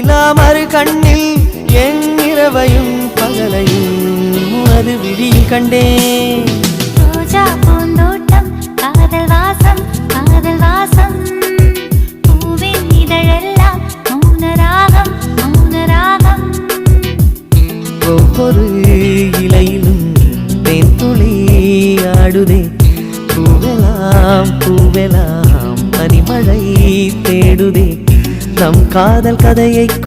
நிலாமறு கண்ணில் என் இரவையும் பகலையும் அது விழியில் கண்டேன். ரோஜா பூந்தோட்டம் காதல் வாசம் காதல் வாசம் பூவின் இதழெல்லாம் மௌனராகம் மௌனராகம். ஒவ்வொரு இலையிலும் தேன் துளி ஆடுதே. பூவெல்லாம் பூவெல்லாம் பனிமழை தேடுதே. நம் காதல் கதையை